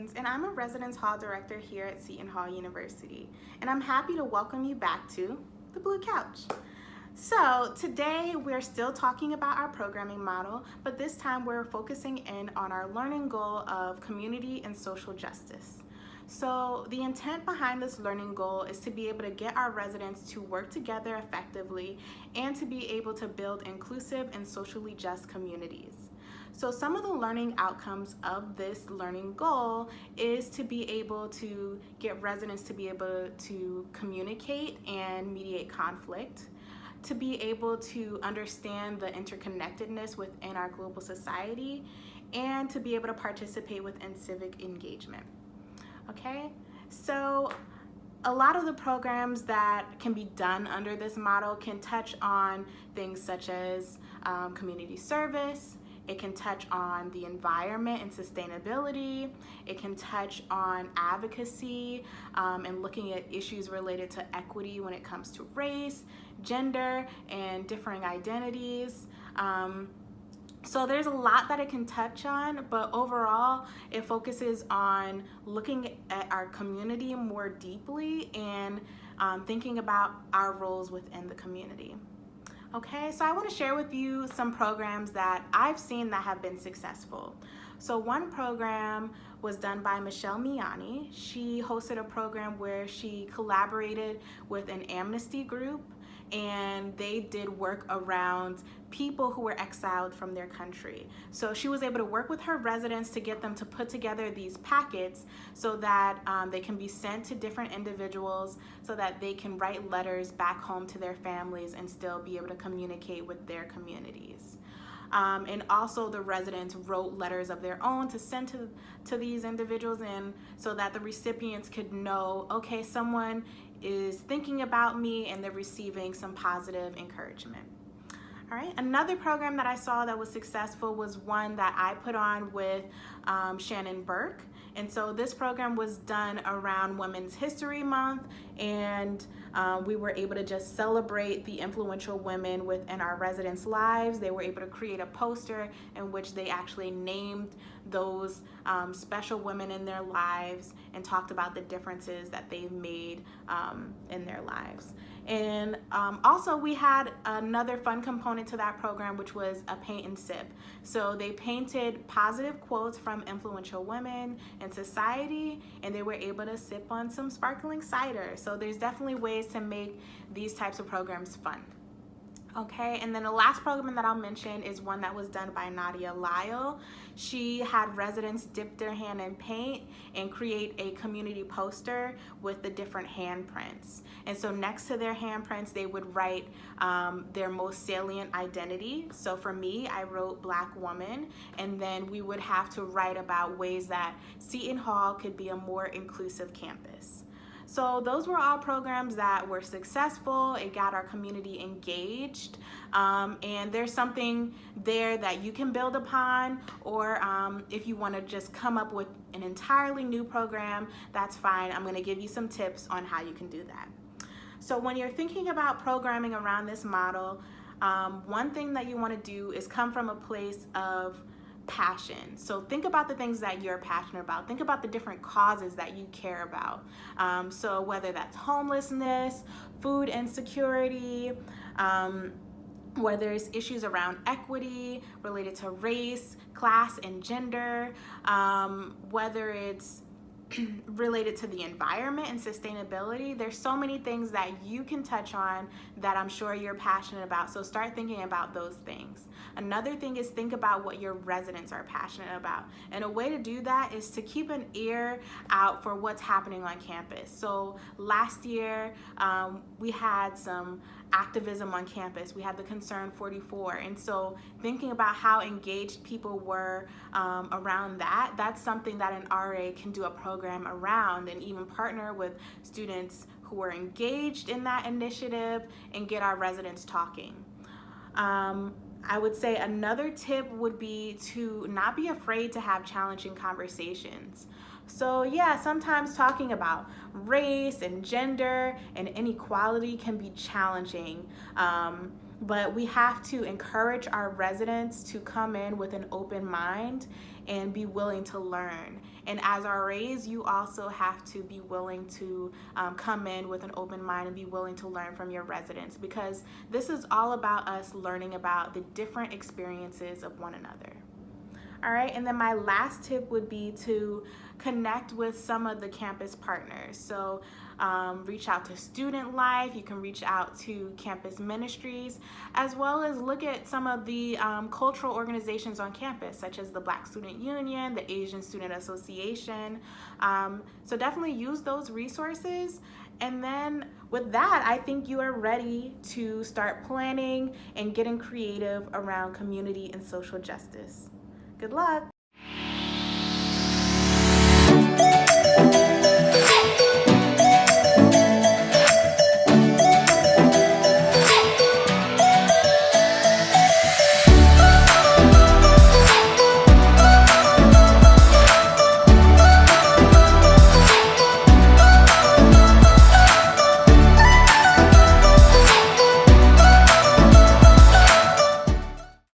Hines, and I'm a Residence Hall Director here at Seton Hall University, and I'm happy to welcome you back to the Blue Couch. So today we're still talking about our programming model, but this time we're focusing in on our learning goal of community and social justice. So the intent behind this learning goal is to be able to get our residents to work together effectively and to be able to build inclusive and socially just communities. So some of the learning outcomes of this learning goal is to be able to get residents to be able to communicate and mediate conflict, to be able to understand the interconnectedness within our global society, and to be able to participate within civic engagement. Okay, so a lot of the programs that can be done under this model can touch on things such as community service. It can touch on the environment and sustainability. It can touch on advocacy and looking at issues related to equity when it comes to race, gender, and differing identities. So there's a lot that it can touch on, but overall it focuses on looking at our community more deeply and thinking about our roles within the community. Okay, so I want to share with you some programs that I've seen that have been successful. So one program was done by Michelle Miani. She hosted a program where she collaborated with an Amnesty group, and they did work around people who were exiled from their country. So she was able to work with her residents to get them to put together these packets so that they can be sent to different individuals so that they can write letters back home to their families and still be able to communicate with their communities. And also the residents wrote letters of their own to send to these individuals, and so that the recipients could know, okay, someone is thinking about me and they're receiving some positive encouragement. All right, another program that I saw that was successful was one that I put on with Shannon Burke. And so this program was done around Women's History Month, and we were able to just celebrate the influential women within our residents' lives. They were able to create a poster in which they actually named those special women in their lives and talked about the differences that they've made in their lives. And also we had another fun component to that program, which was a paint and sip. So they painted positive quotes from influential women in society, and they were able to sip on some sparkling cider. So there's definitely ways to make these types of programs fun. Okay, and then the last program that I'll mention is one that was done by Nadia Lyle. She had residents dip their hand in paint and create a community poster with the different handprints. And so next to their handprints, they would write their most salient identity. So for me, I wrote Black woman, and then we would have to write about ways that Seton Hall could be a more inclusive campus. So those were all programs that were successful. It got our community engaged, and there's something there that you can build upon, or if you want to just come up with an entirely new program, that's fine. I'm going to give you some tips on how you can do that. So when you're thinking about programming around this model, one thing that you want to do is come from a place of passion. So think about the things that you're passionate about. Think about the different causes that you care about. So whether that's homelessness, food insecurity, whether it's issues around equity related to race, class, and gender, whether it's related to the environment and sustainability. There's so many things that you can touch on that I'm sure you're passionate about. So start thinking about those things. Another thing is think about what your residents are passionate about. And a way to do that is to keep an ear out for what's happening on campus. So last year, we had some activism on campus. We had the Concern 44. And so thinking about how engaged people were around that, that's something that an RA can do a program around, and even partner with students who are engaged in that initiative and get our residents talking. I would say another tip would be to not be afraid to have challenging conversations. So yeah, sometimes talking about race and gender and inequality can be challenging. but we have to encourage our residents to come in with an open mind and be willing to learn. And as RAs, you also have to be willing to come in with an open mind and be willing to learn from your residents, because this is all about us learning about the different experiences of one another. All right, and then my last tip would be to connect with some of the campus partners. So reach out to Student Life, you can reach out to campus ministries, as well as look at some of the cultural organizations on campus, such as the Black Student Union, the Asian Student Association. So definitely use those resources. And then with that, I think you are ready to start planning and getting creative around community and social justice. Good luck.